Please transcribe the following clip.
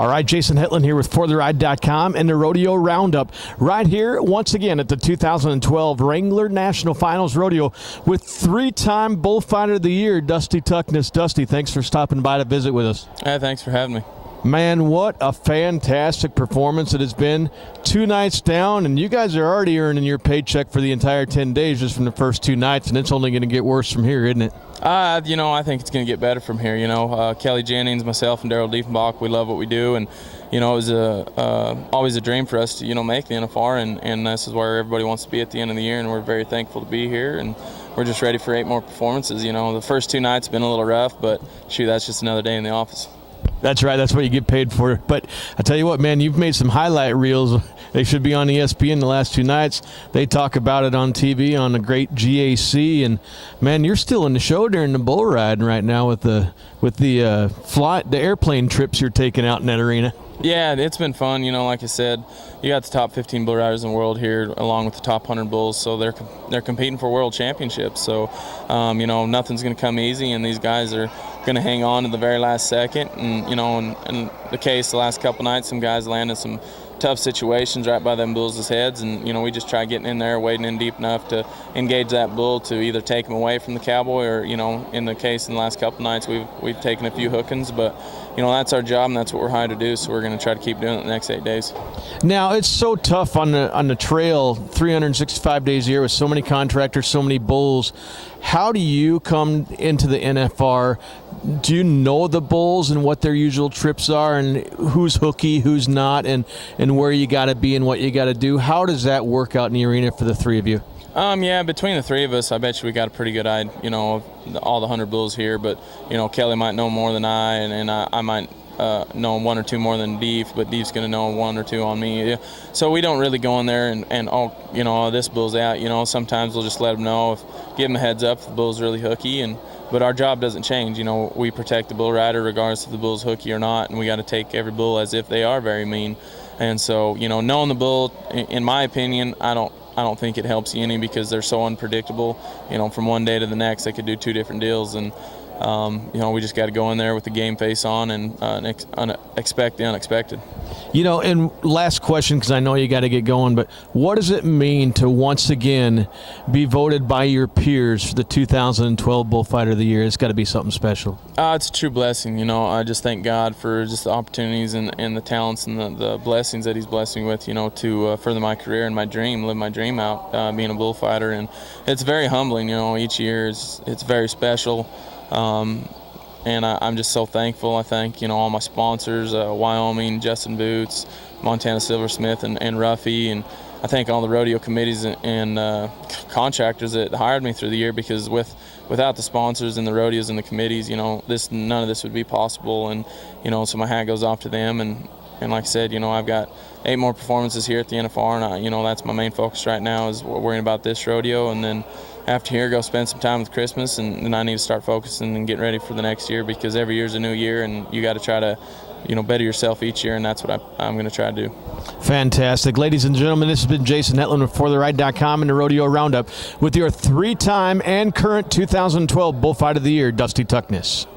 All right, Jason Hetland here with ForTheRide.com and the Rodeo Roundup right here once again at the 2012 Wrangler National Finals Rodeo with three-time Bullfighter of the Year, Dusty Tuckness. Dusty, thanks for stopping by to visit with us. Hey, thanks for having me. Man, what a fantastic performance it has been. 2 nights down, and you guys are already earning your paycheck for the entire 10 days just from the first 2 nights, and it's only going to get worse from here, isn't it? I think it's going to get better from here. Kelly Jennings, myself, and Daryl Diefenbach, we love what we do, and it was always a dream for us to make the NFR, and this is where everybody wants to be at the end of the year, and we're very thankful to be here, and we're just ready for 8 more performances. The first 2 nights have been a little rough, but shoot, that's just another day in the office. That's right. That's what you get paid for. But I tell you what, man, you've made some highlight reels. They should be on ESPN the last 2 nights. They talk about it on TV on the great GAC. And, man, you're still in the show during the bull riding right now with the airplane trips you're taking out in that arena. Yeah, it's been fun. Like I said, you got the top 15 bull riders in the world here along with the top 100 bulls, so they're competing for world championships. So, nothing's going to come easy, and these guys are going to hang on to the very last second. And, in the case the last couple nights, some guys landed some tough situations right by them bulls' heads, and we just try getting in there, wading in deep enough to engage that bull to either take him away from the cowboy, or in the case in the last couple nights we've taken a few hookings, but that's our job and that's what we're hired to do, so we're going to try to keep doing it the next 8 days. Now it's so tough on the trail 365 days a year with so many contractors, so many bulls. How do you come into the NFR? Do you know the bulls and what their usual trips are, and who's hooky, who's not, and where you got to be and what you got to do? How does that work out in the arena for the 3 of you? Yeah, between the 3 of us, I bet you we got a pretty good idea, of all the 100 bulls here. But Kelly might know more than I, and I might know 1 or 2 more than Deef, but Deef's going to know 1 or 2 on me. So we don't really go in there and this bull's out. Sometimes we'll just let them know, give them a heads up if the bull's really hooky, but our job doesn't change. We protect the bull rider regardless if the bull's hooky or not, and we got to take every bull as if they are very mean. And so, knowing the bull, in my opinion, I don't think it helps you any, because they're so unpredictable. From one day to the next, they could do 2 different deals, and we just got to go in there with the game face on and expect the unexpected. And last question, because I know you got to get going, but what does it mean to once again be voted by your peers for the 2012 Bullfighter of the Year? It's got to be something special. It's a true blessing. I just thank God for just the opportunities and the talents and the blessings that He's blessed me with, to further my career and my dream, live my dream out, being a bullfighter. And it's very humbling. Each year it's very special. And I'm just so thankful. I thank, all my sponsors, Wyoming, Justin Boots, Montana Silversmith, and Ruffy. And I thank all the rodeo committees and contractors that hired me through the year, because without the sponsors and the rodeos and the committees, none of this would be possible. And, so my hat goes off to them. And like I said, I've got 8 more performances here at the NFR, and that's my main focus right now, is worrying about this rodeo. And then after here, go spend some time with Christmas, and then I need to start focusing and getting ready for the next year, because every year's a new year, and you got to try to, better yourself each year, and that's what I'm going to try to do. Fantastic. Ladies and gentlemen, this has been Jason Hetland with ForTheRide.com and the Rodeo Roundup with your 3-time and current 2012 Bullfighter of the Year, Dusty Tuckness.